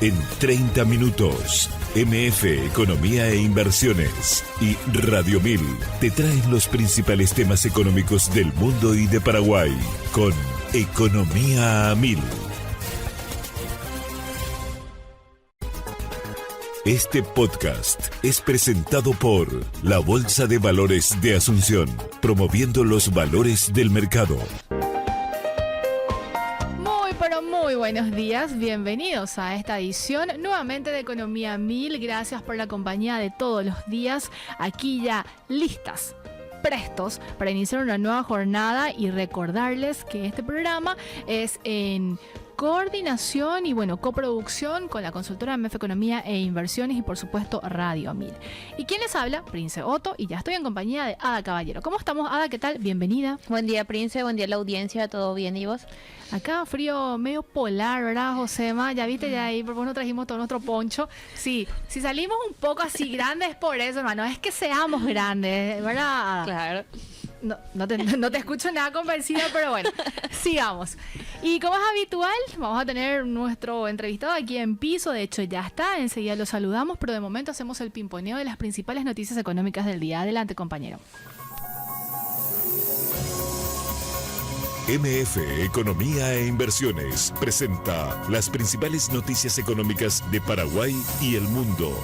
En 30 minutos, MF Economía e Inversiones y Radio 1000 te traen los principales temas económicos del mundo y de Paraguay con Economía a 1000. Este podcast es presentado por la Bolsa de Valores de Asunción, promoviendo los valores del mercado. Muy buenos días, bienvenidos a esta edición nuevamente de Economía 1000. Gracias por la compañía de todos los días, aquí ya listas, prestos para iniciar una nueva jornada y recordarles que este programa es en coordinación y coproducción con la consultora MF Economía e Inversiones y por supuesto Radio 1000. ¿Y quién les habla? Prince Otto, y ya estoy en compañía de Ada Caballero. ¿Cómo estamos, Ada? ¿Qué tal? Bienvenida. Buen día, Prince, buen día a la audiencia, ¿todo bien y vos? Acá frío medio polar, ¿verdad, Josema? Ya viste, ya ahí, porque nos trajimos todo nuestro poncho. Sí, si salimos un poco así grandes es por eso, hermano, es que seamos grandes, ¿verdad? Claro. No te escucho nada convencida, pero bueno, sigamos. Y como es habitual, vamos a tener nuestro entrevistado aquí en piso. De hecho, ya está, enseguida lo saludamos, pero de momento hacemos el pimponeo de las principales noticias económicas del día. Adelante, compañero. MF Economía e Inversiones presenta las principales noticias económicas de Paraguay y el mundo.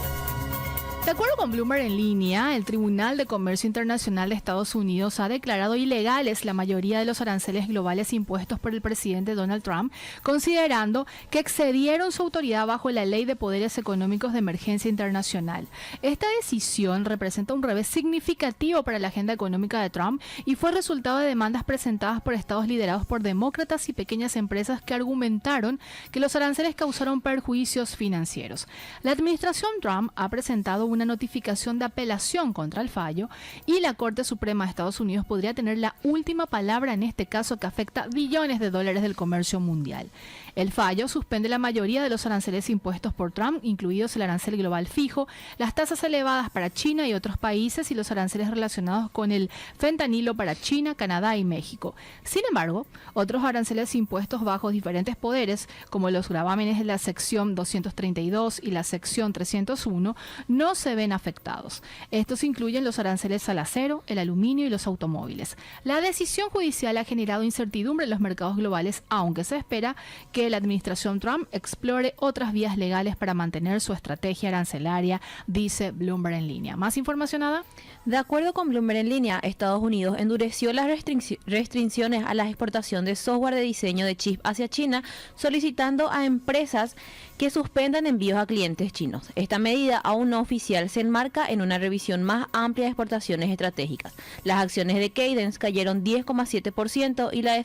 De acuerdo con Bloomberg en línea, el Tribunal de Comercio Internacional de Estados Unidos ha declarado ilegales la mayoría de los aranceles globales impuestos por el presidente Donald Trump, considerando que excedieron su autoridad bajo la Ley de Poderes Económicos de Emergencia Internacional. Esta decisión representa un revés significativo para la agenda económica de Trump y fue resultado de demandas presentadas por estados liderados por demócratas y pequeñas empresas que argumentaron que los aranceles causaron perjuicios financieros. La administración Trump ha presentado una notificación de apelación contra el fallo y la Corte Suprema de Estados Unidos podría tener la última palabra en este caso que afecta billones de dólares del comercio mundial. El fallo suspende la mayoría de los aranceles impuestos por Trump, incluidos el arancel global fijo, las tasas elevadas para China y otros países y los aranceles relacionados con el fentanilo para China, Canadá y México. Sin embargo, otros aranceles impuestos bajo diferentes poderes, como los gravámenes de la sección 232 y la sección 301, no se ven afectados. Estos incluyen los aranceles al acero, el aluminio y los automóviles. La decisión judicial ha generado incertidumbre en los mercados globales, aunque se espera que la administración Trump explore otras vías legales para mantener su estrategia arancelaria, dice Bloomberg en línea. ¿Más información, Ada? De acuerdo con Bloomberg en línea, Estados Unidos endureció las restricciones a la exportación de software de diseño de chips hacia China, solicitando a empresas que suspendan envíos a clientes chinos. Esta medida, aún no oficial, se enmarca en una revisión más amplia de exportaciones estratégicas. Las acciones de Cadence cayeron 10,7% y la de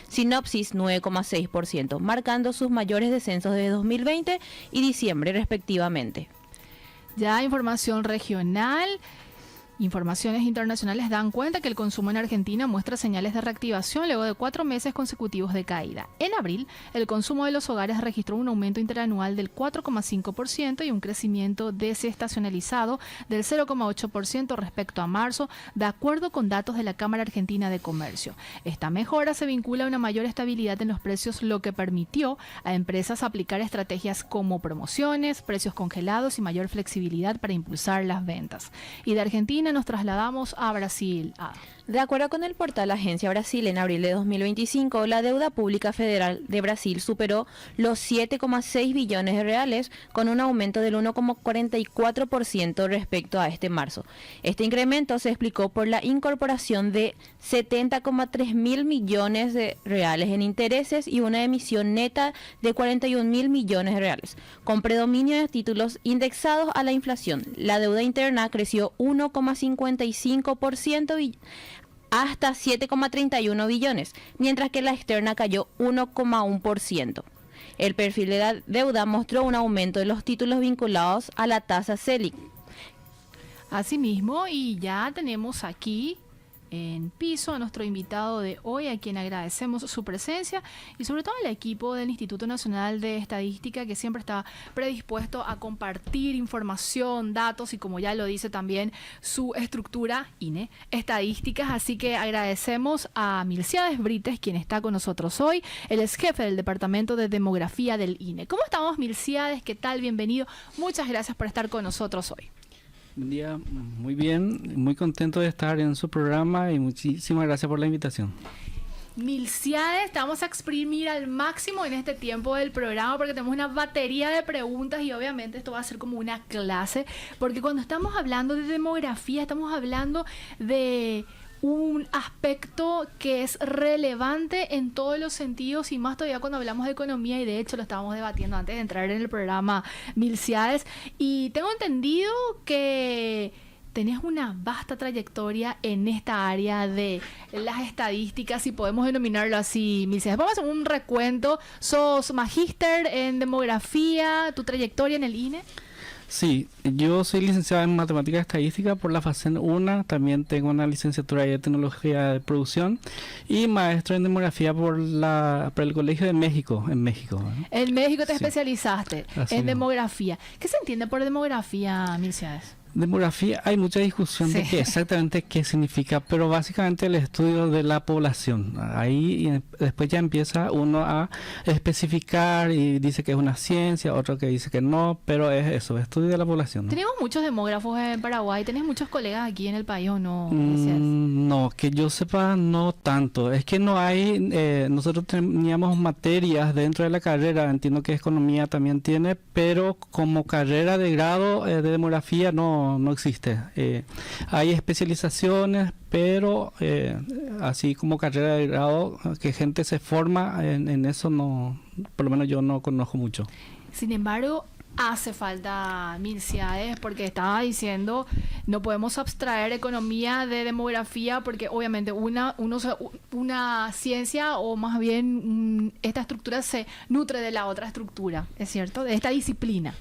Synopsys 9,6%, marcando sus mayores descensos de 2020 y diciembre respectivamente. Ya información regional. Informaciones internacionales dan cuenta que el consumo en Argentina muestra señales de reactivación luego de 4 meses consecutivos de caída. En abril, el consumo de los hogares registró un aumento interanual del 4,5% y un crecimiento desestacionalizado del 0,8% respecto a marzo, de acuerdo con datos de la Cámara Argentina de Comercio. Esta mejora se vincula a una mayor estabilidad en los precios, lo que permitió a empresas aplicar estrategias como promociones, precios congelados y mayor flexibilidad para impulsar las ventas. Y de Argentina nos trasladamos a Brasil. De acuerdo con el portal Agencia Brasil, en abril de 2025, la deuda pública federal de Brasil superó los 7,6 billones de reales, con un aumento del 1,44% respecto a este marzo. Este incremento se explicó por la incorporación de 70,3 mil millones de reales en intereses y una emisión neta de 41 mil millones de reales, con predominio de títulos indexados a la inflación. La deuda interna creció 1,55% hasta 7,31 billones, mientras que la externa cayó 1,1%. El perfil de la deuda mostró un aumento de los títulos vinculados a la tasa Selic. Asimismo, y ya tenemos aquí en piso, a nuestro invitado de hoy, a quien agradecemos su presencia, y sobre todo al equipo del Instituto Nacional de Estadística, que siempre está predispuesto a compartir información, datos y, como ya lo dice también, su estructura INE, estadísticas. Así que agradecemos a Milciades Brites, quien está con nosotros hoy. Él es jefe del Departamento de Demografía del INE. ¿Cómo estamos, Milciades? ¿Qué tal? Bienvenido. Muchas gracias por estar con nosotros hoy. Buen día, muy bien, muy contento de estar en su programa y muchísimas gracias por la invitación. Milciades, te vamos a exprimir al máximo en este tiempo del programa porque tenemos una batería de preguntas y obviamente esto va a ser como una clase, porque cuando estamos hablando de demografía estamos hablando de un aspecto que es relevante en todos los sentidos y más todavía cuando hablamos de economía, y de hecho lo estábamos debatiendo antes de entrar en el programa, Milciades, y tengo entendido que tenés una vasta trayectoria en esta área de las estadísticas, si podemos denominarlo así, Milciades. Vamos a hacer un recuento. ¿Sos magíster en demografía? ¿Tu trayectoria en el INE? Sí, yo soy licenciado en Matemática y Estadística por la FACEN UNA, también tengo una licenciatura de Tecnología de Producción y maestro en Demografía por el Colegio de México, en México, ¿no? En México te Sí. especializaste Así en mismo. demografía. ¿Qué se entiende por demografía, Milciades? Demografía, hay mucha discusión de Sí. qué exactamente qué significa, pero básicamente el estudio de la población. Ahí después ya empieza uno a especificar y dice que es una ciencia, otro que dice que no, pero es eso, estudio de la población, ¿no? Tenemos muchos demógrafos en Paraguay. ¿Tenés muchos colegas aquí en el país o no, Milciades? No, que yo sepa, no tanto. Es que no hay, nosotros teníamos materias dentro de la carrera, entiendo que economía también tiene, pero como carrera de grado de demografía no existe. Hay especializaciones, pero así como carrera de grado, que gente se forma en eso, no, por lo menos yo no conozco mucho. Sin embargo, hace falta, Milciades, porque estaba diciendo, no podemos abstraer economía de demografía porque obviamente una ciencia, o más bien esta estructura se nutre de la otra estructura, ¿es cierto? De esta disciplina.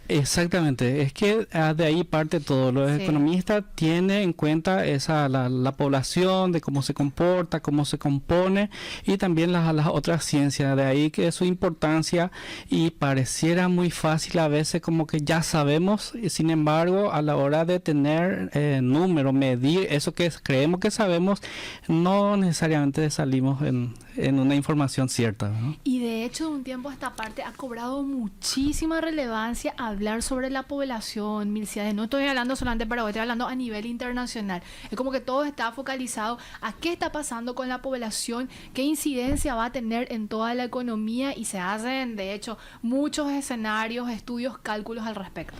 Exactamente, es que de ahí parte todo. Los Sí. economistas tienen en cuenta la población, de cómo se comporta, cómo se compone, y también las otras ciencias, de ahí que su importancia, y pareciera muy fácil a veces como que ya sabemos, y sin embargo a la hora de tener números, medir eso que creemos que sabemos, no necesariamente salimos en una información cierta, ¿no? Y de hecho, de un tiempo a esta parte ha cobrado muchísima relevancia hablar sobre la población, Milciades. No estoy hablando solamente para hoy, estoy hablando a nivel internacional. Es como que todo está focalizado a qué está pasando con la población, qué incidencia va a tener en toda la economía, y se hacen, de hecho, muchos escenarios, estudios, cálculos al respecto.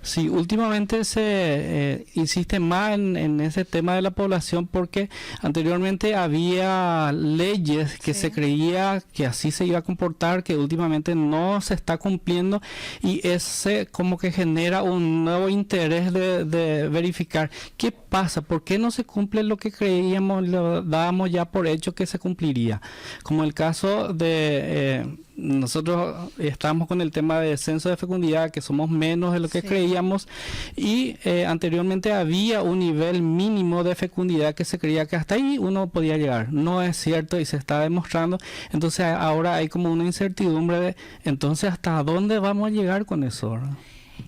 Sí, últimamente se insiste más en ese tema de la población porque anteriormente había leyes que Sí. se creía que así se iba a comportar, que últimamente no se está cumpliendo, y ese como que genera un nuevo interés de verificar qué pasa, por qué no se cumple lo que creíamos, lo dábamos ya por hecho que se cumpliría. Como el caso de... nosotros estamos con el tema de censo de fecundidad, que somos menos de lo que Sí. creíamos, y anteriormente había un nivel mínimo de fecundidad que se creía que hasta ahí uno podía llegar. No es cierto y se está demostrando. Entonces ahora hay como una incertidumbre de entonces hasta dónde vamos a llegar con eso, ¿verdad?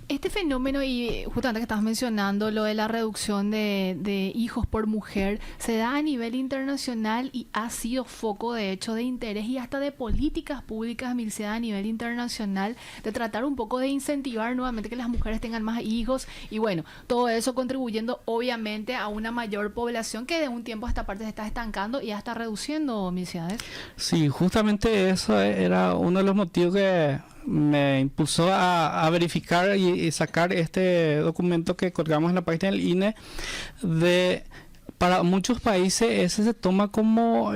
Este fenómeno, y justamente que estabas mencionando lo de la reducción de hijos por mujer, se da a nivel internacional y ha sido foco de hecho de interés y hasta de políticas públicas, Milciades, a nivel internacional, de tratar un poco de incentivar nuevamente que las mujeres tengan más hijos, y bueno, todo eso contribuyendo obviamente a una mayor población que de un tiempo a esta parte se está estancando y ya está reduciendo, Milciades. Sí, justamente eso era uno de los motivos que me impulsó a verificar y sacar este documento que colgamos en la página del INE. Para muchos países ese se toma como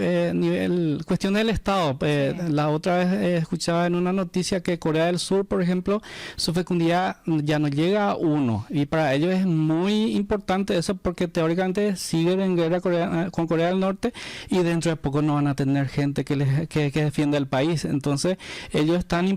cuestión del Estado. Sí. La otra vez escuchaba en una noticia que Corea del Sur, por ejemplo, su fecundidad ya no llega a 1. Y para ellos es muy importante eso porque teóricamente siguen en guerra con Corea del Norte y dentro de poco no van a tener gente que defienda el país. Entonces ellos están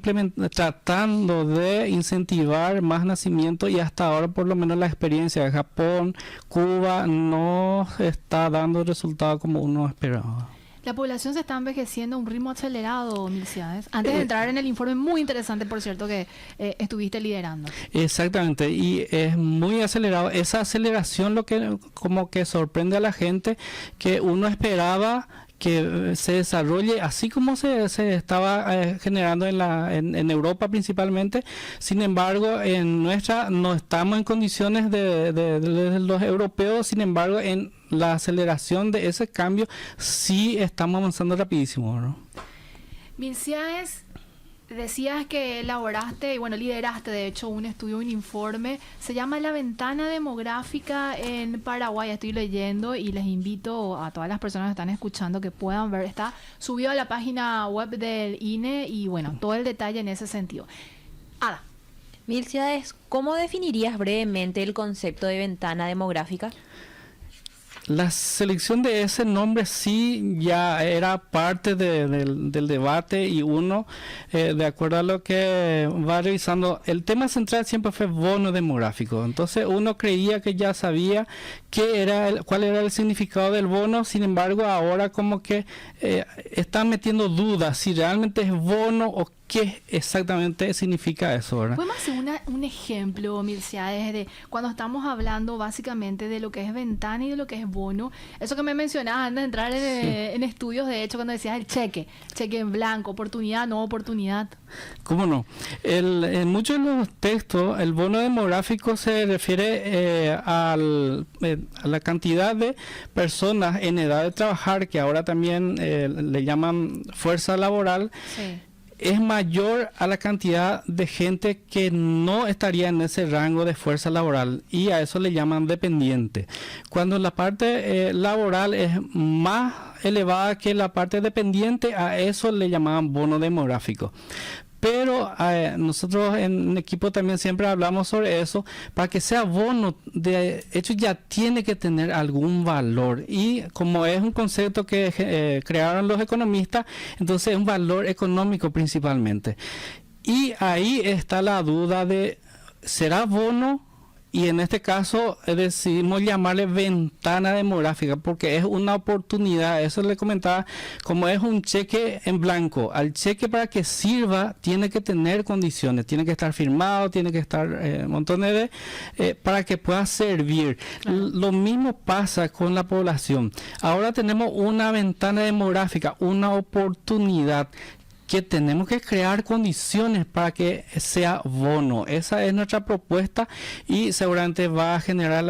tratando de incentivar más nacimiento, y hasta ahora por lo menos la experiencia de Japón, Cuba, no está dando el resultado como uno esperaba. La población se está envejeciendo a un ritmo acelerado, Milciades. Antes de entrar en el informe muy interesante, por cierto, que estuviste liderando. Exactamente, y es muy acelerado. Esa aceleración lo que como que sorprende a la gente, que uno esperaba que se desarrolle así como se estaba generando en Europa principalmente. Sin embargo, en nuestra no estamos en condiciones de los europeos. Sin embargo, en la aceleración de ese cambio sí estamos avanzando rapidísimo, ¿no? Milciades, decías que elaboraste, y bueno, lideraste de hecho un estudio, un informe, se llama La Ventana Demográfica en Paraguay. Estoy leyendo y les invito a todas las personas que están escuchando que puedan ver, está subido a la página web del INE y bueno, todo el detalle en ese sentido. Ada. Milciades, ¿cómo definirías brevemente el concepto de ventana demográfica? La selección de ese nombre sí ya era parte del debate, y uno, de acuerdo a lo que va revisando, el tema central siempre fue bono demográfico. Entonces uno creía que ya sabía cuál era el significado del bono. Sin embargo, ahora como que están metiendo dudas si realmente es bono o qué exactamente significa eso, ¿verdad? ¿Podemos hacer un ejemplo, Milciades, de cuando estamos hablando básicamente de lo que es ventana y de lo que es bono? Eso que me mencionabas antes de entrar en estudios, de hecho, cuando decías el cheque en blanco, oportunidad, no oportunidad. ¿Cómo no? En muchos de los textos, el bono demográfico se refiere a la cantidad de personas en edad de trabajar, que ahora también le llaman fuerza laboral. Sí. Es mayor a la cantidad de gente que no estaría en ese rango de fuerza laboral, y a eso le llaman dependiente. Cuando la parte laboral es más elevada que la parte dependiente, a eso le llamaban bono demográfico. Pero nosotros en equipo también siempre hablamos sobre eso. Para que sea bono, de hecho ya tiene que tener algún valor. Y como es un concepto que crearon los economistas, entonces es un valor económico principalmente. Y ahí está la duda de, ¿será bono? Y en este caso decidimos llamarle ventana demográfica porque es una oportunidad. Eso le comentaba, como es un cheque en blanco. Al cheque, para que sirva, tiene que tener condiciones. Tiene que estar firmado, tiene que estar montones de... para que pueda servir. Claro. Lo mismo pasa con la población. Ahora tenemos una ventana demográfica, una oportunidad, que tenemos que crear condiciones para que sea bono. Esa es nuestra propuesta, y seguramente va a generar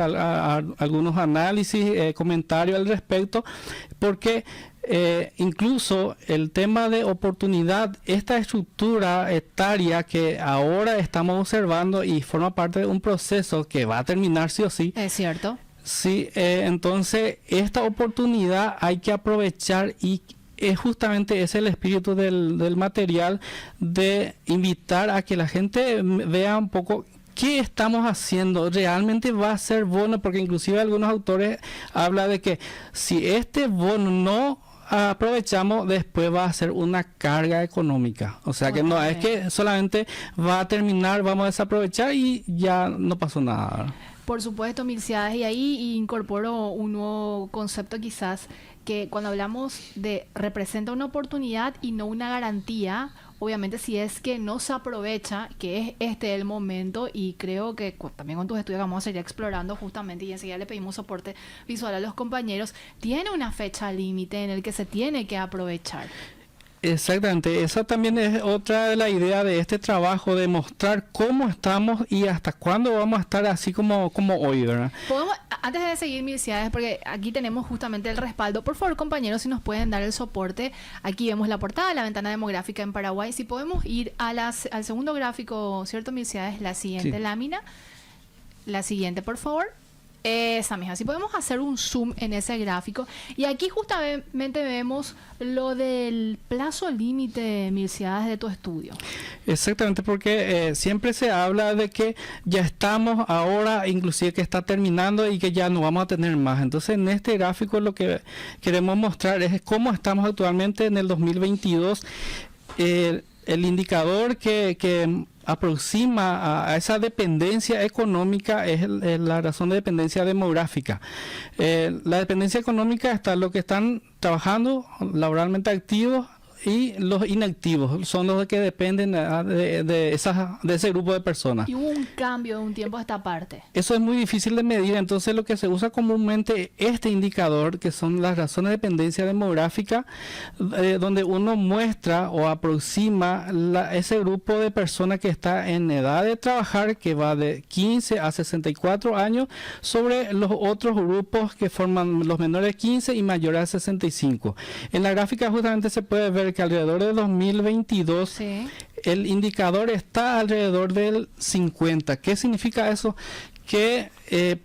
algunos análisis, comentarios al respecto, porque incluso el tema de oportunidad, esta estructura etaria que ahora estamos observando y forma parte de un proceso que va a terminar sí o sí. Es cierto. Sí, entonces esta oportunidad hay que aprovechar, y justamente es el espíritu del material, de invitar a que la gente vea un poco qué estamos haciendo. Realmente va a ser bono, porque inclusive algunos autores hablan de que si este bono no aprovechamos, después va a ser una carga económica. O sea, que no es que solamente va a terminar, vamos a desaprovechar y ya no pasó nada. Por supuesto, Milciades, y ahí incorporo un nuevo concepto quizás, que cuando hablamos de representa una oportunidad y no una garantía. Obviamente, si es que no se aprovecha, que es este el momento, y creo que también con tus estudios vamos a seguir explorando justamente, y enseguida le pedimos soporte visual a los compañeros, tiene una fecha límite en el que se tiene que aprovechar. Exactamente, esa también es otra de la idea de este trabajo, de mostrar cómo estamos y hasta cuándo vamos a estar así como hoy, ¿verdad? Podemos, antes de seguir, Milciades, porque aquí tenemos justamente el respaldo, por favor, compañeros, si nos pueden dar el soporte. Aquí vemos la portada de La Ventana Demográfica en Paraguay. Si podemos ir al segundo gráfico, ¿cierto, Milciades? La siguiente lámina. La siguiente, por favor. Esa misma, si podemos hacer un zoom en ese gráfico. Y aquí justamente vemos lo del plazo límite, Milciades, de tu estudio. Exactamente, porque siempre se habla de que ya estamos ahora, inclusive que está terminando y que ya no vamos a tener más. Entonces, en este gráfico lo que queremos mostrar es cómo estamos actualmente en el 2022. El indicador que aproxima a esa dependencia económica es la razón de dependencia demográfica. La dependencia económica está los que están trabajando laboralmente activos y los inactivos, son los que dependen de ese grupo de personas. Y hubo un cambio de un tiempo a esta parte. Eso es muy difícil de medir, entonces lo que se usa comúnmente este indicador, que son las razones de dependencia demográfica, donde uno muestra o aproxima ese grupo de personas que está en edad de trabajar, que va de 15 a 64 años, sobre los otros grupos que forman los menores de 15 y mayores de 65. En la gráfica justamente se puede ver que alrededor de 2022 Sí. el indicador está alrededor del 50. ¿Qué significa eso? Que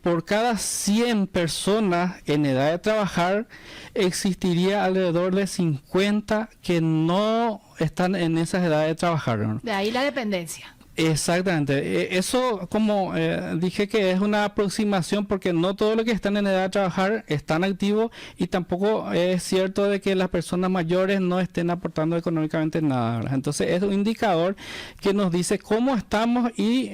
por cada 100 personas en edad de trabajar existiría alrededor de 50 que no están en esas edades de trabajar, ¿no? De ahí la dependencia. Exactamente. Eso, como dije, que es una aproximación, porque no todos los que están en edad de trabajar están activos, y tampoco es cierto de que las personas mayores no estén aportando económicamente nada, ¿verdad? Entonces es un indicador que nos dice cómo estamos y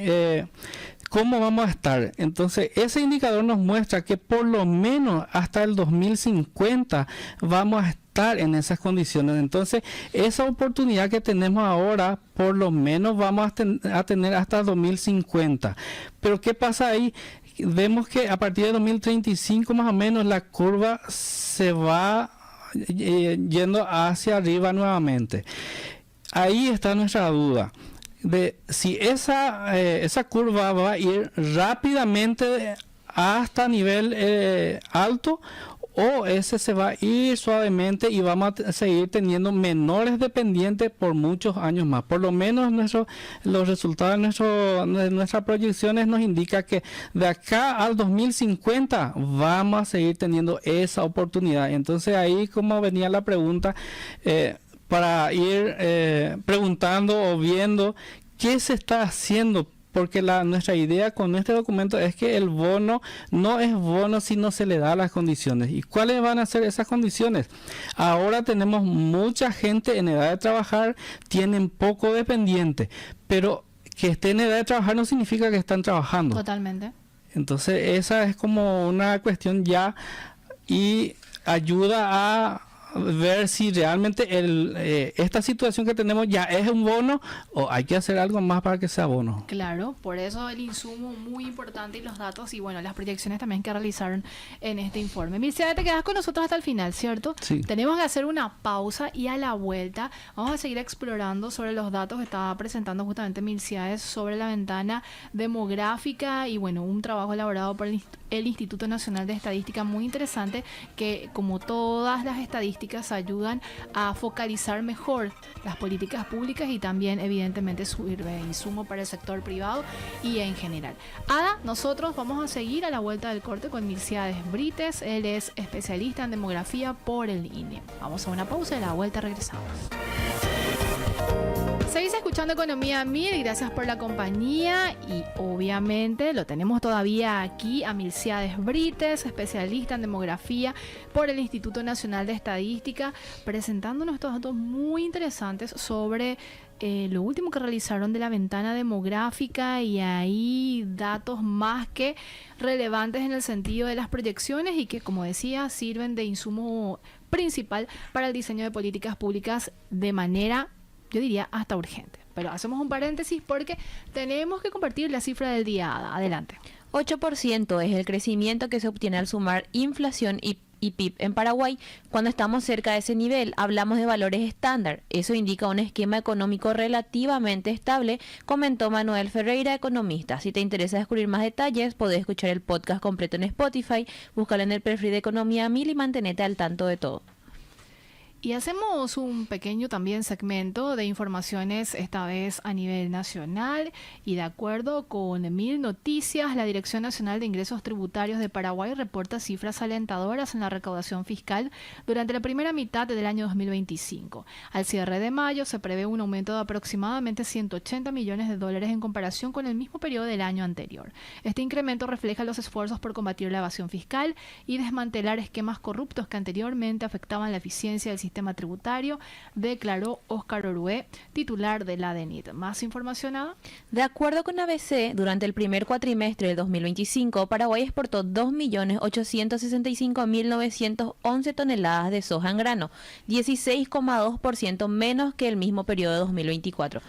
cómo vamos a estar. Entonces ese indicador nos muestra que por lo menos hasta el 2050 vamos a estar en esas condiciones. Entonces esa oportunidad que tenemos ahora por lo menos vamos a tener hasta 2050. Pero ¿qué pasa ahí? Vemos que a partir de 2035 más o menos la curva se va yendo hacia arriba nuevamente. Ahí está nuestra duda de si esa curva va a ir rápidamente hasta nivel alto, o ese se va a ir suavemente y vamos a seguir teniendo menores dependientes por muchos años más. Por lo menos los resultados de nuestras proyecciones nos indica que de acá al 2050 vamos a seguir teniendo esa oportunidad. Entonces ahí, como venía la pregunta, para ir preguntando o viendo qué se está haciendo, porque nuestra idea con este documento es que el bono no es bono si no se le da las condiciones. ¿Y cuáles van a ser esas condiciones? Ahora tenemos mucha gente en edad de trabajar, tienen poco dependiente, pero que estén en edad de trabajar no significa que están trabajando. Totalmente. Entonces esa es como una cuestión ya, y ayuda a ver si realmente esta situación que tenemos ya es un bono o hay que hacer algo más para que sea bono. Claro, por eso el insumo muy importante y los datos y bueno, las proyecciones también que realizaron en este informe. Mircea, te quedas con nosotros hasta el final, ¿cierto? Sí. Tenemos que hacer una pausa y a la vuelta vamos a seguir explorando sobre los datos que estaba presentando justamente Mircea sobre la ventana demográfica y bueno, un trabajo elaborado por el Instituto Nacional de Estadística muy interesante que, como todas las estadísticas, ayudan a focalizar mejor las políticas públicas y también evidentemente sirve de insumo para el sector privado y en general. Ada, nosotros vamos a seguir a la vuelta del corte con Milciades Brites. Él es especialista en demografía por el INE. Vamos a una pausa y a la vuelta regresamos. Seguís escuchando Economía 1000, gracias por la compañía y obviamente lo tenemos todavía aquí a Milciades Brites, especialista en demografía por el Instituto Nacional de Estadística, presentándonos estos datos muy interesantes sobre lo último que realizaron de la ventana demográfica y ahí datos más que relevantes en el sentido de las proyecciones y que, como decía, sirven de insumo principal para el diseño de políticas públicas de manera, yo diría, hasta urgente. Pero hacemos un paréntesis porque tenemos que compartir la cifra del día, Ada. Adelante. 8% es el crecimiento que se obtiene al sumar inflación y PIB en Paraguay. Cuando estamos cerca de ese nivel, hablamos de valores estándar. Eso indica un esquema económico relativamente estable, comentó Manuel Ferreira, economista. Si te interesa descubrir más detalles, podés escuchar el podcast completo en Spotify, búscalo en el perfil de Economía 1000 y mantenete al tanto de todo. Y hacemos un pequeño también segmento de informaciones, esta vez a nivel nacional, y de acuerdo con 1000 Noticias, la Dirección Nacional de Ingresos Tributarios de Paraguay reporta cifras alentadoras en la recaudación fiscal durante la primera mitad del año 2025. Al cierre de mayo se prevé un aumento de aproximadamente $180 millones en comparación con el mismo periodo del año anterior. Este incremento refleja los esfuerzos por combatir la evasión fiscal y desmantelar esquemas corruptos que anteriormente afectaban la eficiencia del sistema sistema tributario, declaró Óscar Orué, titular de la DENIT. ¿Más información, Ada? De acuerdo con ABC, durante el primer cuatrimestre del 2025, Paraguay exportó 2.865.911 toneladas de soja en grano, 16,2% menos que el mismo periodo de 2024.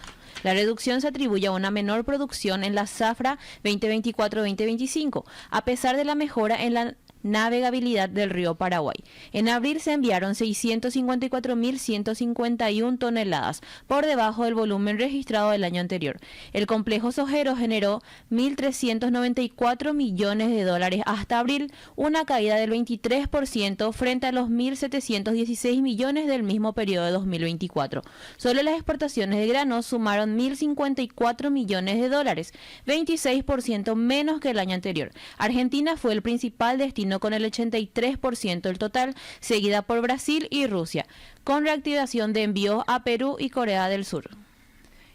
La reducción se atribuye a una menor producción en la zafra 2024-2025, a pesar de la mejora en la navegabilidad del río Paraguay. En abril se enviaron 654.151 toneladas, por debajo del volumen registrado del año anterior. El complejo sojero generó 1.394 millones de dólares hasta abril, una caída del 23% frente a los 1.716 millones del mismo periodo de 2024. Solo las exportaciones de granos sumaron 1.054 millones de dólares, 26% menos que el año anterior. Argentina fue el principal destino con el 83% del total, seguida por Brasil y Rusia, con reactivación de envíos a Perú y Corea del Sur.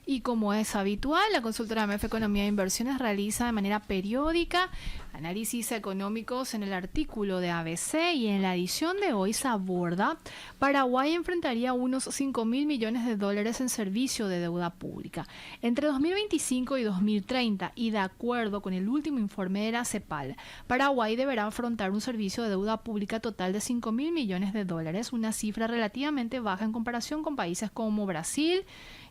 Y como es habitual, la consultora AMF Economía e Inversiones realiza de manera periódica análisis económicos en el artículo de ABC, y en la edición de hoy se aborda: Paraguay enfrentaría unos 5.000 millones de dólares en servicio de deuda pública entre 2025 y 2030, y de acuerdo con el último informe de la CEPAL, Paraguay deberá afrontar un servicio de deuda pública total de 5.000 millones de dólares, una cifra relativamente baja en comparación con países como Brasil,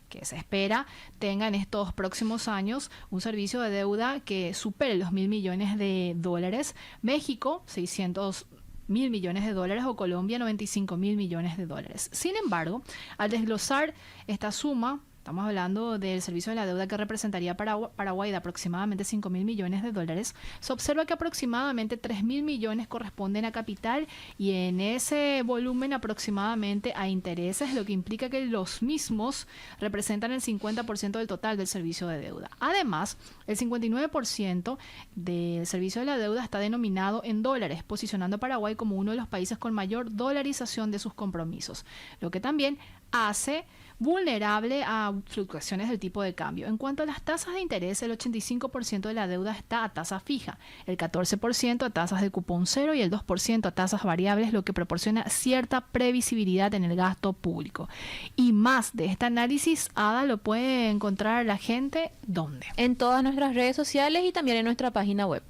que se espera tenga en estos próximos años un servicio de deuda que supere los 1.000 millones de dólares, México 600.000 millones de dólares o Colombia 95.000 millones de dólares. Sin embargo, al desglosar esta suma, estamos hablando del servicio de la deuda que representaría Paraguay de aproximadamente 5.000 millones de dólares. Se observa que aproximadamente 3.000 millones corresponden a capital y en ese volumen aproximadamente a intereses, lo que implica que los mismos representan el 50% del total del servicio de deuda. Además, el 59% del servicio de la deuda está denominado en dólares, posicionando a Paraguay como uno de los países con mayor dolarización de sus compromisos, lo que también hace vulnerable a fluctuaciones del tipo de cambio. En cuanto a las tasas de interés, el 85% de la deuda está a tasa fija, el 14% a tasas de cupón cero y el 2% a tasas variables, lo que proporciona cierta previsibilidad en el gasto público. Y más de este análisis, Ada, lo puede encontrar la gente, ¿dónde? En todas nuestras redes sociales y también en nuestra página web.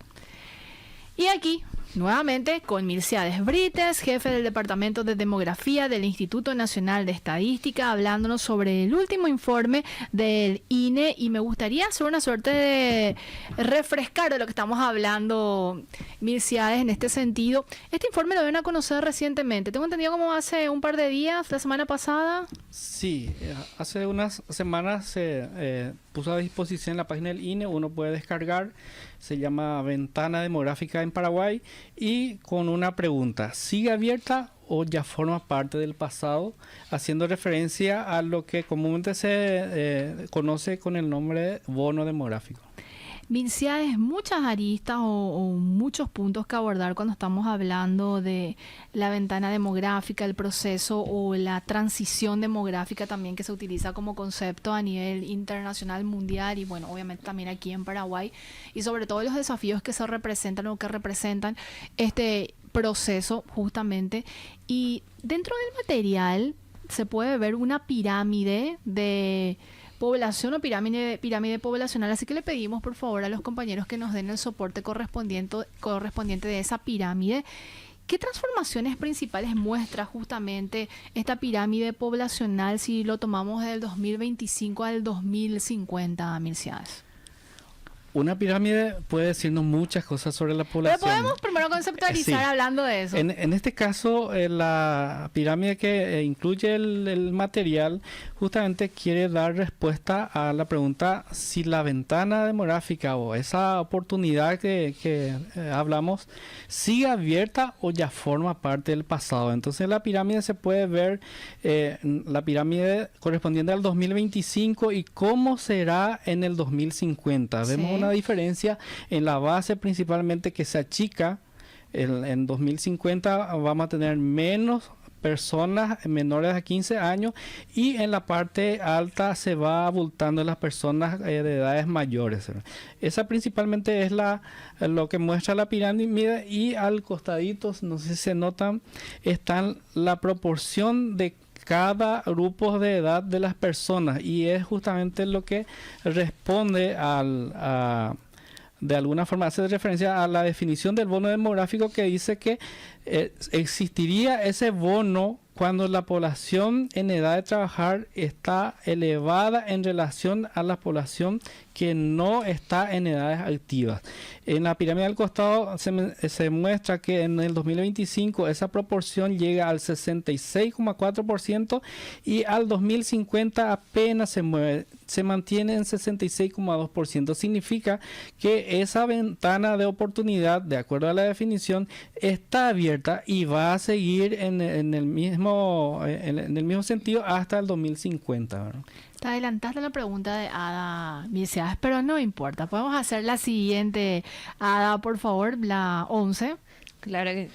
Y aquí, nuevamente, con Milciades Brites, jefe del Departamento de Demografía del Instituto Nacional de Estadística, hablándonos sobre el último informe del INE, y me gustaría hacer una suerte de refrescar de lo que estamos hablando, Milciades, en este sentido. Este informe lo ven a conocer recientemente. Tengo entendido como hace un par de días, la semana pasada. Sí, hace unas semanas se puso a disposición en la página del INE, uno puede descargar. Se llama Ventana Demográfica en Paraguay, y con una pregunta: ¿sigue abierta o ya forma parte del pasado?, haciendo referencia a lo que comúnmente se conoce con el nombre de bono demográfico. Milciades, muchas aristas o muchos puntos que abordar cuando estamos hablando de la ventana demográfica, el proceso o la transición demográfica también, que se utiliza como concepto a nivel internacional, mundial, y bueno, obviamente también aquí en Paraguay, y sobre todo los desafíos que se representan o que representan este proceso justamente. Y dentro del material se puede ver una pirámide de población o pirámide poblacional, así que le pedimos por favor a los compañeros que nos den el soporte correspondiente de esa pirámide. ¿Qué transformaciones principales muestra justamente esta pirámide poblacional si lo tomamos del 2025 al 2050, Milciades? Una pirámide puede decirnos muchas cosas sobre la población. Pero podemos primero conceptualizar hablando de eso. En este caso, la pirámide que incluye el material justamente quiere dar respuesta a la pregunta si la ventana demográfica o esa oportunidad que hablamos sigue abierta o ya forma parte del pasado. Entonces la pirámide se puede ver, la pirámide correspondiente al 2025 y cómo será en el 2050. Vemos una diferencia en la base, principalmente, que se achica. En 2050 vamos a tener menos personas menores a 15 años y en la parte alta se va abultando en las personas de edades mayores, ¿verdad? Esa principalmente es lo que muestra la pirámide, y al costadito, no sé si se notan, están la proporción de cada grupo de edad de las personas, y es justamente lo que responde de alguna forma hace referencia a la definición del bono demográfico, que dice que existiría ese bono cuando la población en edad de trabajar está elevada en relación a la población que no está en edades activas. En la pirámide al costado se muestra que en el 2025 esa proporción llega al 66,4% y al 2050 apenas se mantiene en 66,2%. Significa que esa ventana de oportunidad, de acuerdo a la definición, está abierta y va a seguir en el mismo sentido hasta el 2050, ¿verdad? Te adelantaste la pregunta de Ada Milciades, pero no importa. Podemos hacer la siguiente, Ada, por favor, la 11. Claro que...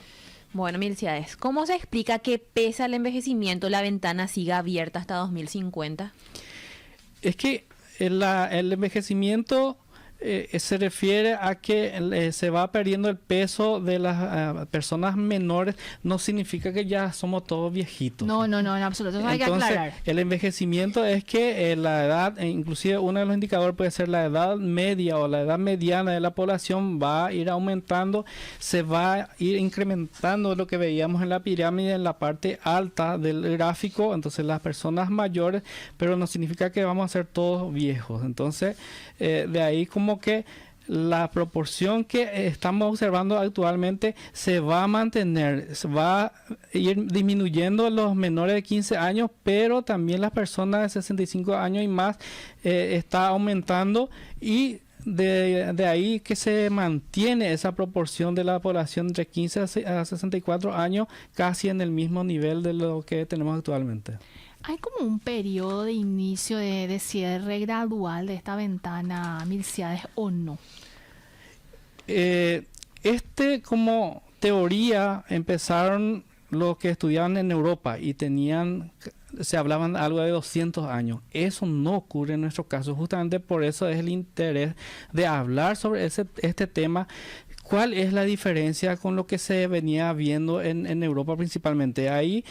Bueno, Milciades, ¿cómo se explica que pese al envejecimiento la ventana siga abierta hasta 2050? Es que el envejecimiento se refiere a que se va perdiendo el peso de las personas menores. No significa que ya somos todos viejitos. No, en absoluto. Eso hay que Entonces, aclarar. el envejecimiento es que la edad, inclusive uno de los indicadores puede ser la edad media o la edad mediana de la población, va a ir aumentando, se va a ir incrementando lo que veíamos en la pirámide en la parte alta del gráfico. Entonces, las personas mayores, pero no significa que vamos a ser todos viejos. Entonces, de ahí como que la proporción que estamos observando actualmente se va a mantener, se va a ir disminuyendo los menores de 15 años, pero también las personas de 65 años y más está aumentando, y de ahí que se mantiene esa proporción de la población entre 15 a 64 años casi en el mismo nivel de lo que tenemos actualmente. ¿Hay como un periodo de inicio de cierre gradual de esta ventana, Milciades, o no? Como teoría empezaron los que estudiaban en Europa y se hablaban algo de 200 años. Eso no ocurre en nuestro caso. Justamente por eso es el interés de hablar sobre este tema. ¿Cuál es la diferencia con lo que se venía viendo en Europa principalmente? Ahí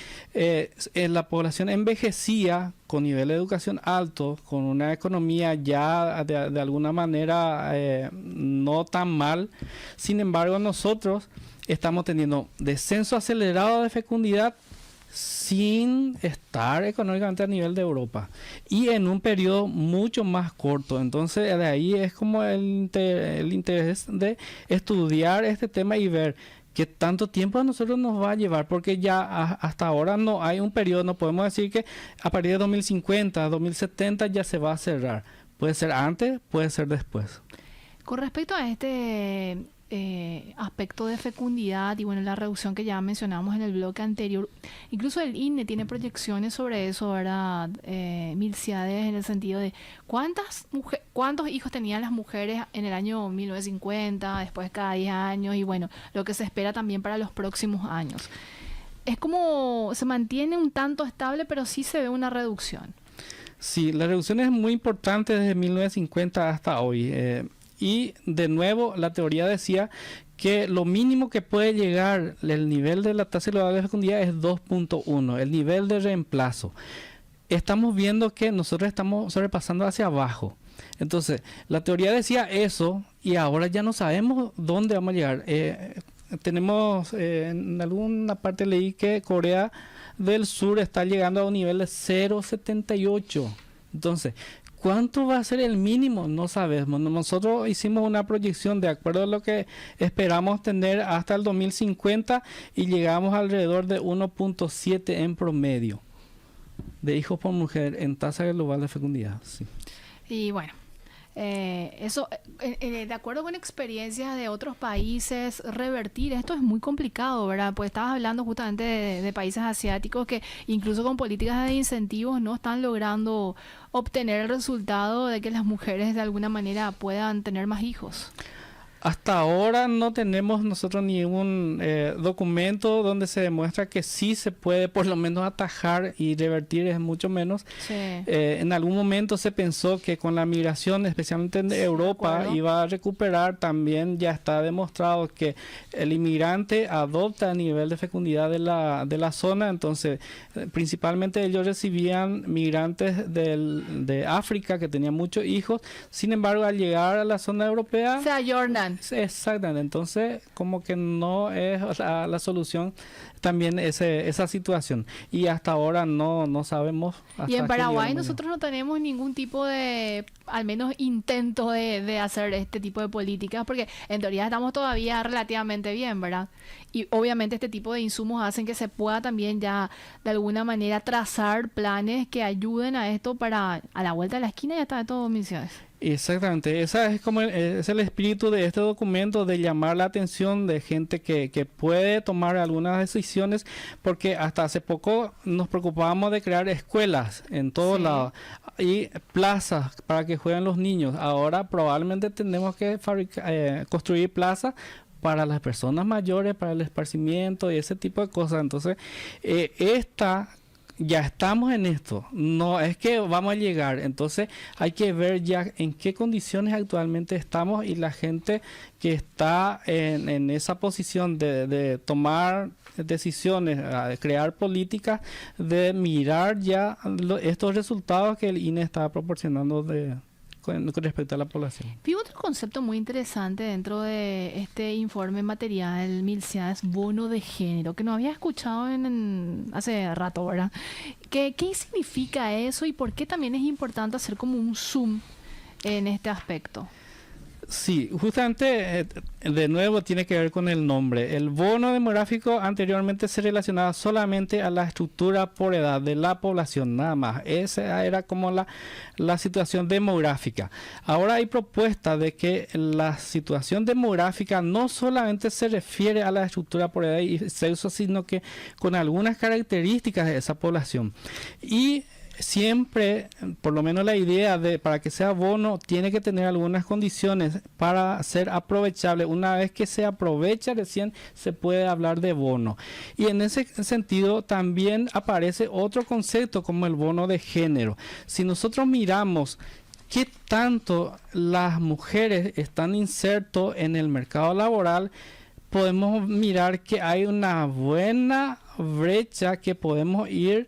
la población envejecía con nivel de educación alto, con una economía ya de alguna manera no tan mal. Sin embargo, nosotros estamos teniendo descenso acelerado de fecundidad sin estar económicamente a nivel de Europa y en un periodo mucho más corto. Entonces de ahí es como el interés de estudiar este tema y ver qué tanto tiempo a nosotros nos va a llevar, porque ya hasta ahora no hay un periodo. No podemos decir que a partir de 2050, 2070 ya se va a cerrar. Puede ser antes, puede ser después. Con respecto a este aspecto de fecundidad y bueno, la reducción que ya mencionamos en el bloque anterior, incluso el INE tiene proyecciones sobre eso, ¿verdad? Milciades, en el sentido de cuántos hijos tenían las mujeres en el año 1950, después cada 10 años, y bueno, lo que se espera también para los próximos años. Es como se mantiene un tanto estable, pero sí se ve una reducción. Sí, la reducción es muy importante desde 1950 hasta hoy. Y de nuevo, la teoría decía que lo mínimo que puede llegar el nivel de la tasa global de fecundidad es 2.1, el nivel de reemplazo. Estamos viendo que nosotros estamos sobrepasando hacia abajo. Entonces, la teoría decía eso y ahora ya no sabemos dónde vamos a llegar. Tenemos, en alguna parte leí que Corea del Sur está llegando a un nivel de 0.78. Entonces, ¿cuánto va a ser el mínimo? No sabemos. Nosotros hicimos una proyección de acuerdo a lo que esperamos tener hasta el 2050 y llegamos alrededor de 1.7 en promedio de hijos por mujer en tasa global de fecundidad. Sí. Y bueno, eso, de acuerdo con experiencias de otros países, revertir esto es muy complicado, ¿verdad? Pues estabas hablando justamente de países asiáticos que incluso con políticas de incentivos no están logrando obtener el resultado de que las mujeres de alguna manera puedan tener más hijos. Hasta ahora no tenemos nosotros ningún documento donde se demuestra que sí se puede por lo menos atajar y revertir, es mucho menos. Sí. En algún momento se pensó que con la migración, especialmente de Europa, iba a recuperar. También ya está demostrado que el inmigrante adopta el nivel de fecundidad de la zona. Entonces, principalmente ellos recibían migrantes de África que tenían muchos hijos. Sin embargo, al llegar a la zona europea... Se ayornan. Exactamente, entonces como que no es la solución también esa situación, y hasta ahora no sabemos. Y en Paraguay nosotros no tenemos ningún tipo de, al menos intento de hacer este tipo de políticas, porque en teoría estamos todavía relativamente bien, ¿verdad? Y obviamente este tipo de insumos hacen que se pueda también ya de alguna manera trazar planes que ayuden a esto para a la vuelta de la esquina ya está de todo, misiones. Exactamente, esa es como es el espíritu de este documento, de llamar la atención de gente que puede tomar algunas decisiones, porque hasta hace poco nos preocupábamos de crear escuelas en todos lados y plazas para que jueguen los niños. Ahora probablemente tenemos que construir plazas para las personas mayores, para el esparcimiento y ese tipo de cosas. Entonces, ya estamos en esto, no es que vamos a llegar, entonces hay que ver ya en qué condiciones actualmente estamos, y la gente que está en esa posición de tomar decisiones, de crear políticas, de mirar ya estos resultados que el INE está proporcionando con respecto a la población. Vi otro concepto muy interesante dentro de este informe material, Milcia, es bono de género, que no había escuchado hace rato, ¿verdad? ¿Qué significa eso y por qué también es importante hacer como un zoom en este aspecto? Sí, justamente de nuevo tiene que ver con el nombre. El bono demográfico anteriormente se relacionaba solamente a la estructura por edad de la población, nada más. Esa era como la situación demográfica. Ahora hay propuesta de que la situación demográfica no solamente se refiere a la estructura por edad y sexo, sino que con algunas características de esa población. Y siempre, por lo menos la idea para que sea bono, tiene que tener algunas condiciones para ser aprovechable. Una vez que se aprovecha, recién se puede hablar de bono. Y en ese sentido también aparece otro concepto como el bono de género. Si nosotros miramos qué tanto las mujeres están insertas en el mercado laboral, podemos mirar que hay una buena brecha que podemos ir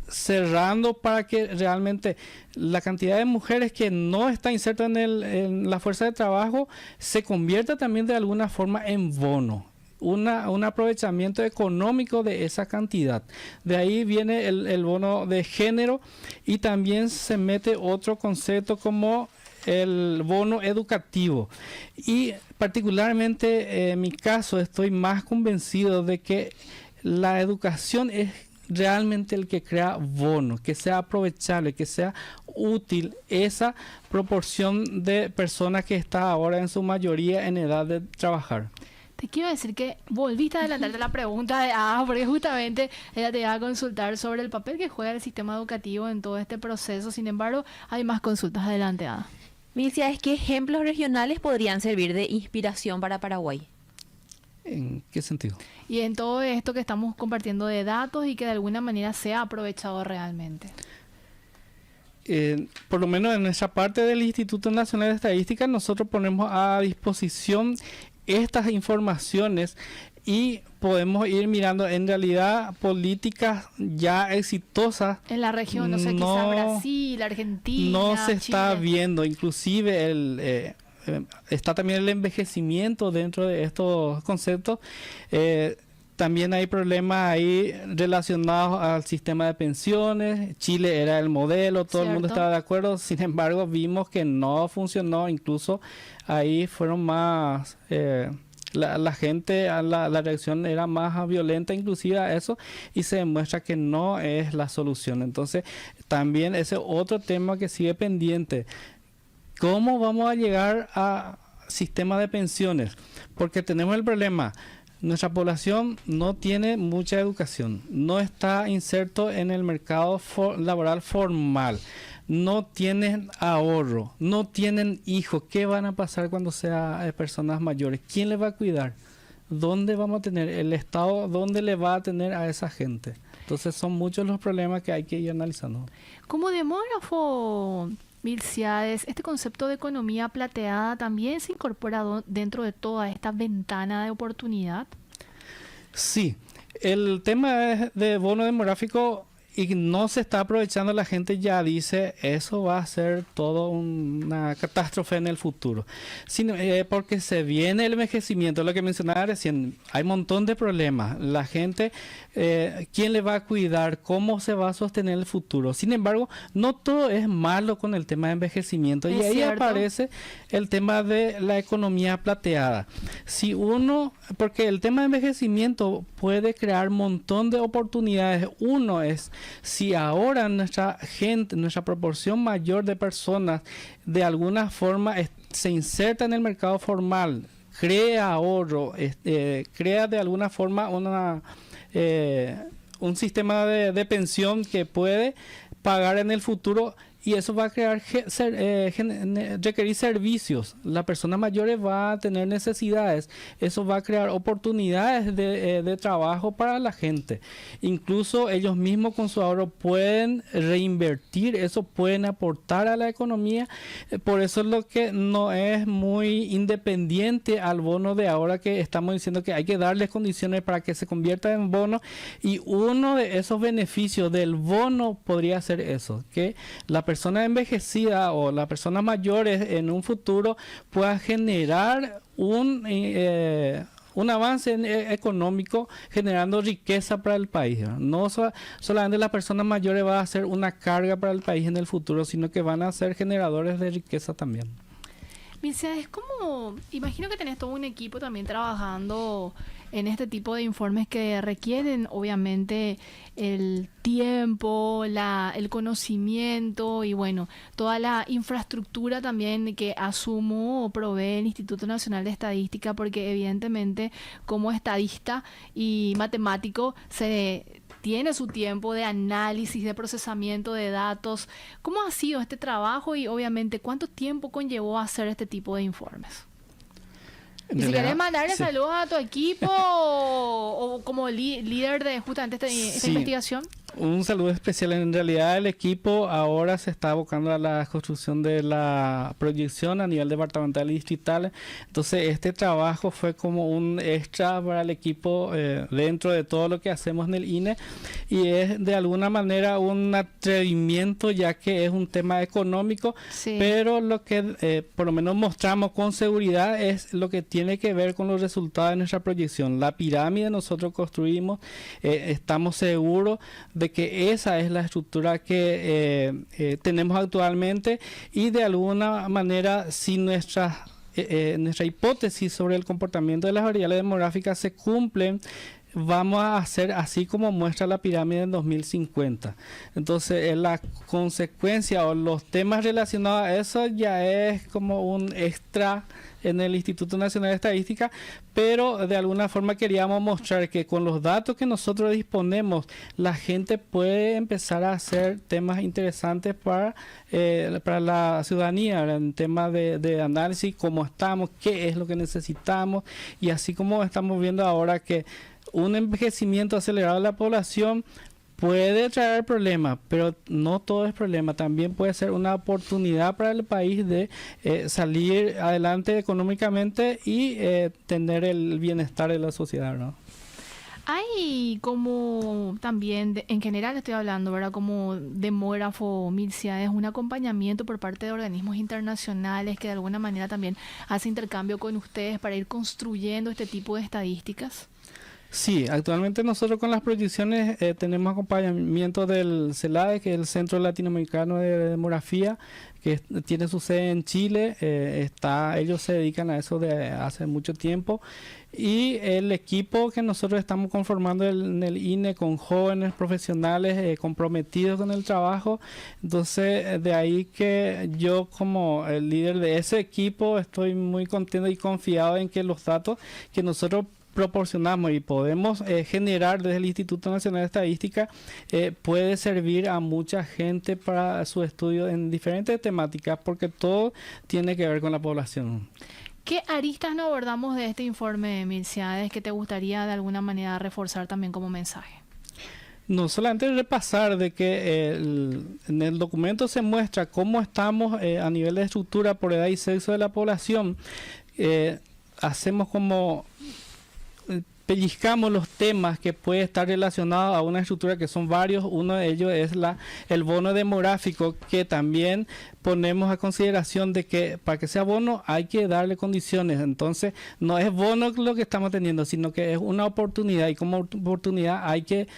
cerrando para que realmente la cantidad de mujeres que no está inserta en la fuerza de trabajo se convierta también de alguna forma en bono. Un aprovechamiento económico de esa cantidad. De ahí viene el bono de género, y también se mete otro concepto como el bono educativo. Y particularmente en mi caso estoy más convencido de que la educación es realmente el que crea bono, que sea aprovechable, que sea útil esa proporción de personas que está ahora en su mayoría en edad de trabajar. Te quiero decir que volviste a adelantarte la pregunta de porque justamente ella te iba a consultar sobre el papel que juega el sistema educativo en todo este proceso. Sin embargo, hay más consultas. Adelante, Ada. Milcia, ¿qué ejemplos regionales podrían servir de inspiración para Paraguay? ¿En qué sentido? Y en todo esto que estamos compartiendo de datos y que de alguna manera sea aprovechado realmente. Por lo menos en nuestra parte del Instituto Nacional de Estadística, nosotros ponemos a disposición estas informaciones y podemos ir mirando en realidad políticas ya exitosas. En la región, no sé, quizá Brasil, Argentina, no se está Chile. viendo, inclusive está también el envejecimiento dentro de estos conceptos. También hay problemas ahí relacionados al sistema de pensiones. Chile era el modelo, todo el mundo estaba de acuerdo. Sin embargo, vimos que no funcionó. Incluso ahí fueron más... la gente, la reacción era más violenta inclusive a eso, y se demuestra que no es la solución. Entonces, también ese otro tema que sigue pendiente. ¿Cómo vamos a llegar a sistema de pensiones? Porque tenemos el problema. nuestra población no tiene mucha educación, no está inserto en el mercado laboral formal, no tienen ahorro, no tienen hijos. ¿Qué van a pasar cuando sean personas mayores? ¿Quién les va a cuidar? ¿Dónde vamos a tener el Estado? ¿Dónde le va a tener a esa gente? Entonces son muchos los problemas que hay que ir analizando. Como demógrafo, Milciades, este concepto de economía plateada también se incorpora dentro de toda esta ventana de oportunidad. Sí, el tema de bono demográfico y no se está aprovechando, la gente ya dice eso va a ser todo una catástrofe en el futuro. Porque se viene el envejecimiento, lo que mencionaba recién, hay un montón de problemas. La gente, ¿quién le va a cuidar? ¿Cómo se va a sostener el futuro? Sin embargo, no todo es malo con el tema de envejecimiento. Y ahí aparece el tema de la economía plateada. Porque el tema de envejecimiento puede crear un montón de oportunidades. Uno es, si ahora nuestra gente, nuestra proporción mayor de personas de alguna forma se inserta en el mercado formal, crea ahorro, crea de alguna forma un sistema de pensión que puede pagar en el futuro, y eso va a requerir servicios. Las personas mayores van a tener necesidades. Eso va a crear oportunidades de trabajo para la gente. Incluso ellos mismos con su ahorro pueden reinvertir. Eso pueden aportar a la economía. Por eso es lo que no es muy independiente al bono de ahora, que estamos diciendo que hay que darles condiciones para que se convierta en bono. Y uno de esos beneficios del bono podría ser eso, que la persona envejecida o las personas mayores en un futuro pueda generar un avance económico, generando riqueza para el país. No solamente las personas mayores van a ser una carga para el país en el futuro, sino que van a ser generadores de riqueza también. Milciades, es como, imagino que tenés todo un equipo también trabajando en este tipo de informes que requieren obviamente el tiempo, el conocimiento y bueno, toda la infraestructura también que asumo o provee el Instituto Nacional de Estadística, porque evidentemente como estadista y matemático tiene su tiempo de análisis, de procesamiento de datos. ¿Cómo ha sido este trabajo y obviamente cuánto tiempo conllevó a hacer este tipo de informes? Y si querés mandarle saludos a tu equipo o como líder de justamente esta investigación. Un saludo especial. En realidad el equipo ahora se está abocando a la construcción de la proyección a nivel departamental y distrital. Entonces este trabajo fue como un extra para el equipo dentro de todo lo que hacemos en el INE, y es de alguna manera un atrevimiento, ya que es un tema económico, pero lo que por lo menos mostramos con seguridad es lo que tiene que ver con los resultados de nuestra proyección. La pirámide nosotros construimos, estamos seguros de que esa es la estructura que tenemos actualmente, y de alguna manera si nuestra hipótesis sobre el comportamiento de las variables demográficas se cumplen, vamos a hacer así como muestra la pirámide en 2050. Entonces la consecuencia o los temas relacionados a eso ya es como un extra en el Instituto Nacional de Estadística, pero de alguna forma queríamos mostrar que con los datos que nosotros disponemos, la gente puede empezar a hacer temas interesantes para la ciudadanía, en temas de análisis, cómo estamos, qué es lo que necesitamos, y así como estamos viendo ahora que un envejecimiento acelerado de la población puede traer problemas, pero no todo es problema. También puede ser una oportunidad para el país de salir adelante económicamente y tener el bienestar de la sociedad, ¿no? Hay como también, en general estoy hablando, ¿verdad? Como demógrafo, Milciades, un acompañamiento por parte de organismos internacionales que de alguna manera también hace intercambio con ustedes para ir construyendo este tipo de estadísticas. Sí, actualmente nosotros con las proyecciones tenemos acompañamiento del CELADE, que es el Centro Latinoamericano de Demografía, que tiene su sede en Chile. Ellos se dedican a eso de hace mucho tiempo, y el equipo que nosotros estamos conformando en el INE con jóvenes profesionales comprometidos con el trabajo. Entonces de ahí que yo como el líder de ese equipo estoy muy contento y confiado en que los datos que nosotros proporcionamos y podemos generar desde el Instituto Nacional de Estadística puede servir a mucha gente para su estudio en diferentes temáticas, porque todo tiene que ver con la población. ¿Qué aristas no abordamos de este informe, Milciades, que te gustaría de alguna manera reforzar también como mensaje? No, solamente repasar de que en el documento se muestra cómo estamos a nivel de estructura por edad y sexo de la población. Hacemos como pellizcamos los temas que puede estar relacionados a una estructura que son varios. Uno de ellos es el bono demográfico, que también ponemos a consideración de que para que sea bono hay que darle condiciones. Entonces no es bono lo que estamos teniendo, sino que es una oportunidad, y como oportunidad hay que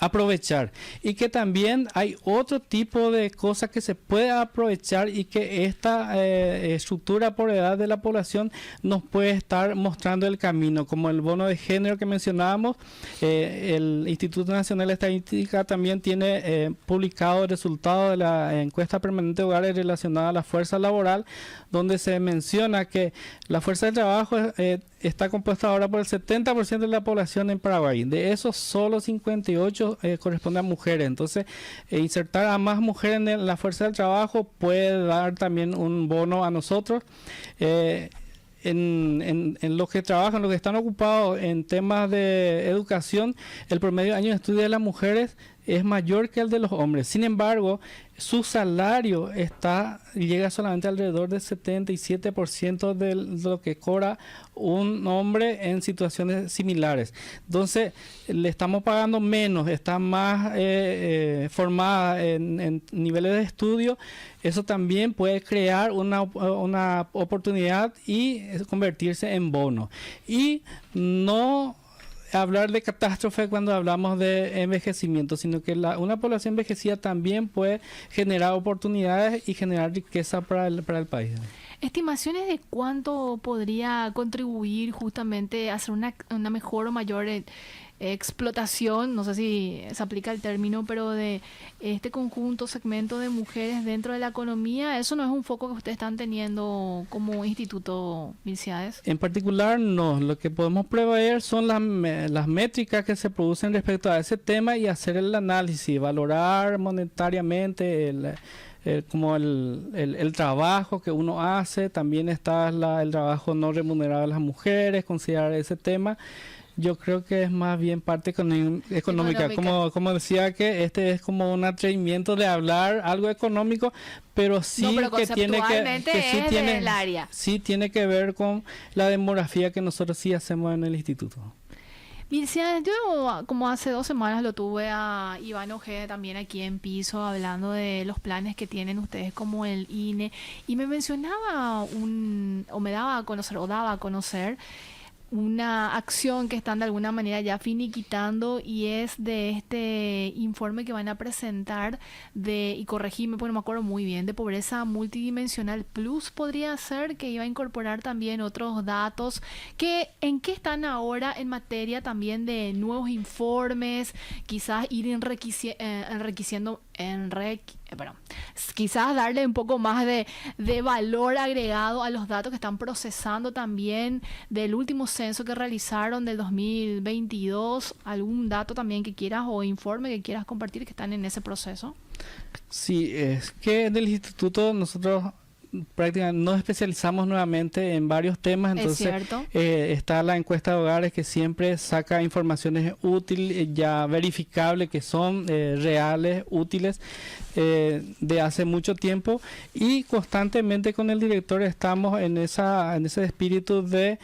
aprovechar, y que también hay otro tipo de cosas que se puede aprovechar y que esta estructura por edad de la población nos puede estar mostrando el camino, como el bono de género que mencionábamos. El Instituto Nacional de Estadística también tiene publicado el resultado de la encuesta permanente de hogares relacionada a la fuerza laboral, donde se menciona que la fuerza de trabajo está compuesta ahora por el 70% de la población en Paraguay. De esos, solo 58 corresponde a mujeres. Entonces, insertar a más mujeres en la fuerza del trabajo puede dar también un bono a nosotros. En los que trabajan, los que están ocupados en temas de educación, el promedio de años de estudio de las mujeres es mayor que el de los hombres. Sin embargo, su salario llega solamente alrededor del 77% de lo que cobra un hombre en situaciones similares. Entonces, le estamos pagando menos, está más formada en niveles de estudio. Eso también puede crear una oportunidad y convertirse en bono. Y no hablar de catástrofe cuando hablamos de envejecimiento, sino que una población envejecida también puede generar oportunidades y generar riqueza para el país. ¿Estimaciones de cuánto podría contribuir justamente a hacer una mejor o mayor explotación, no sé si se aplica el término, pero de este segmento de mujeres dentro de la economía? Eso no es un foco que ustedes están teniendo como Instituto, Milciades. En particular, no. Lo que podemos prever son las métricas que se producen respecto a ese tema y hacer el análisis, valorar monetariamente el trabajo que uno hace. También está el trabajo no remunerado de las mujeres, considerar ese tema. Yo creo que es más bien parte económica. Como decía, que este es como un atrevimiento de hablar algo económico, pero sí que tiene el área. Sí tiene que ver con la demografía que nosotros sí hacemos en el instituto. Milciades, yo como hace 2 semanas lo tuve a Iván Ojeda también aquí en piso, hablando de los planes que tienen ustedes como el INE, y me mencionaba daba a conocer una acción que están de alguna manera ya finiquitando, y es de este informe que van a presentar y corregime porque no me acuerdo muy bien, de pobreza multidimensional plus. Podría ser que iba a incorporar también otros datos. ¿En qué están ahora en materia también de nuevos informes? Quizás ir quizás darle un poco más de valor agregado a los datos que están procesando también del último censo que realizaron del 2022. ¿Algún dato también que quieras o informe que quieras compartir que están en ese proceso? Sí, es que en el instituto nosotros prácticamente nos especializamos nuevamente en varios temas. Entonces está la encuesta de hogares, que siempre saca informaciones útiles, ya verificables, que son reales, útiles, de hace mucho tiempo, y constantemente con el director estamos en ese espíritu de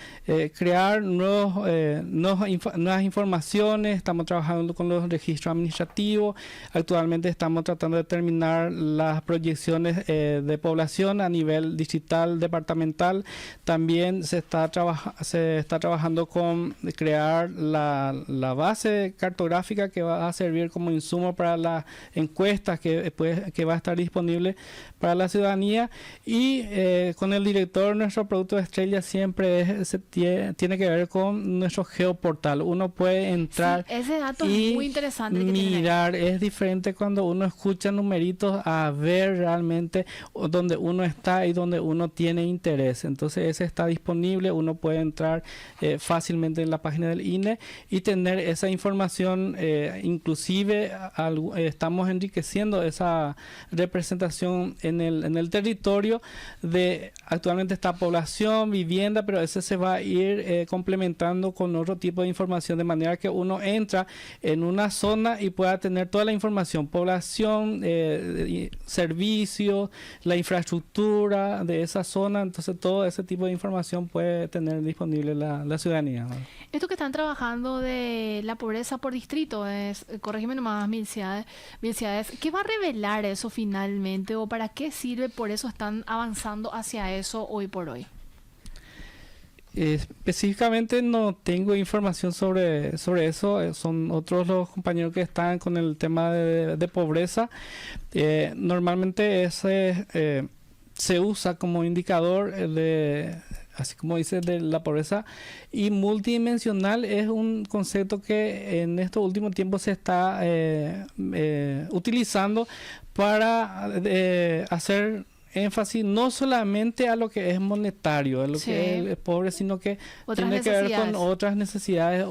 crear nuevas informaciones. Estamos trabajando con los registros administrativos. Actualmente estamos tratando de terminar las proyecciones de población a nivel distrital, departamental. También se está trabajando con crear la base cartográfica que va a servir como insumo para las encuestas que va a estar disponible para la ciudadanía. Y con el director, nuestro producto de estrella siempre tiene que ver con nuestro geoportal. Uno puede entrar, sí, ese dato es muy interesante, mirar. Es diferente cuando uno escucha numeritos a ver realmente donde uno está. está ahí donde uno tiene interés. Entonces ese está disponible, uno puede entrar fácilmente en la página del INE y tener esa información. Inclusive estamos enriqueciendo esa representación en el territorio de actualmente esta población, vivienda, pero ese se va a ir complementando con otro tipo de información, de manera que uno entra en una zona y pueda tener toda la información, población, servicios, la infraestructura de esa zona. Entonces todo ese tipo de información puede tener disponible la ciudadanía, ¿no? Esto que están trabajando de la pobreza por distrito, corrígeme nomás, Milciades, ¿qué va a revelar eso finalmente o para qué sirve? Por eso están avanzando hacia eso hoy por hoy. Específicamente no tengo información sobre eso. Son otros los compañeros que están con el tema de pobreza. Normalmente se usa como indicador así como dice, de la pobreza, y multidimensional es un concepto que en estos últimos tiempos se está utilizando para hacer énfasis no solamente a lo que es monetario, a lo que es pobre, sino que tiene que ver con otras necesidades,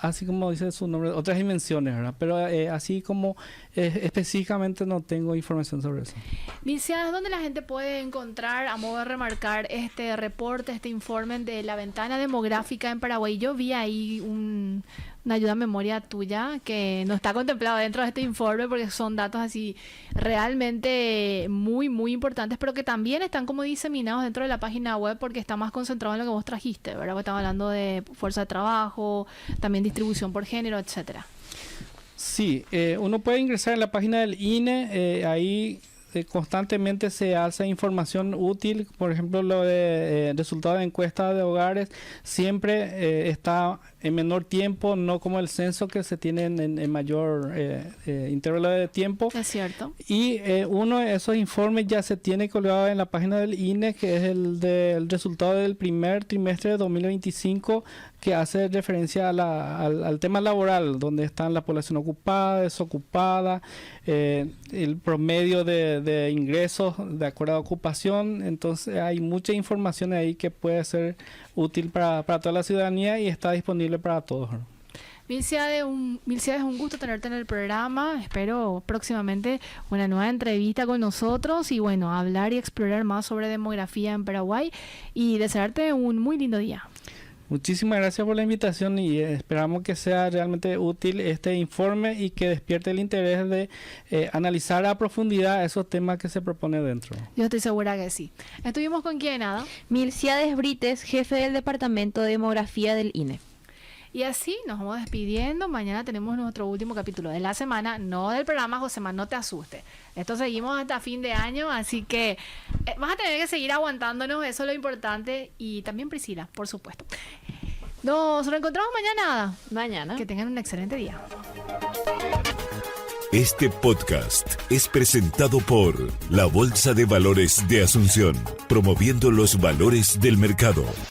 así como dice su nombre, otras dimensiones, ¿verdad? Pero así como específicamente no tengo información sobre eso. Milciades, ¿dónde la gente puede encontrar, a modo de remarcar, este reporte, este informe de la ventana demográfica en Paraguay? Yo vi ahí una ayuda a memoria tuya que no está contemplado dentro de este informe porque son datos así realmente muy, muy importantes, pero que también están como diseminados dentro de la página web porque está más concentrado en lo que vos trajiste, ¿verdad? Porque estamos hablando de fuerza de trabajo, también distribución por género, etcétera. Sí, uno puede ingresar en la página del INE, ahí constantemente se hace información útil. Por ejemplo, lo de resultados de encuesta de hogares siempre está en menor tiempo, no como el censo que se tiene en mayor intervalo de tiempo. Es cierto. Y uno de esos informes ya se tiene colgado en la página del INE, que es el del resultado del primer trimestre de 2025, que hace referencia al tema laboral, donde están la población ocupada, desocupada, el promedio de ingresos de acuerdo a ocupación. Entonces hay mucha información ahí que puede ser útil para toda la ciudadanía y está disponible para todos. Milciades, un gusto tenerte en el programa. Espero próximamente una nueva entrevista con nosotros y bueno, hablar y explorar más sobre demografía en Paraguay y desearte un muy lindo día. Muchísimas gracias por la invitación y esperamos que sea realmente útil este informe y que despierte el interés de analizar a profundidad esos temas que se propone dentro. Yo estoy segura que sí. ¿Estuvimos con quién, Ada? Milciades Brites, jefe del Departamento de Demografía del INE. Y así nos vamos despidiendo. Mañana tenemos nuestro último capítulo de la semana, no del programa, Josemar, no te asustes. Esto seguimos hasta fin de año, así que vas a tener que seguir aguantándonos, eso es lo importante. Y también Priscila, por supuesto. Nos reencontramos mañana, Ada. Mañana. Que tengan un excelente día. Este podcast es presentado por la Bolsa de Valores de Asunción, promoviendo los valores del mercado.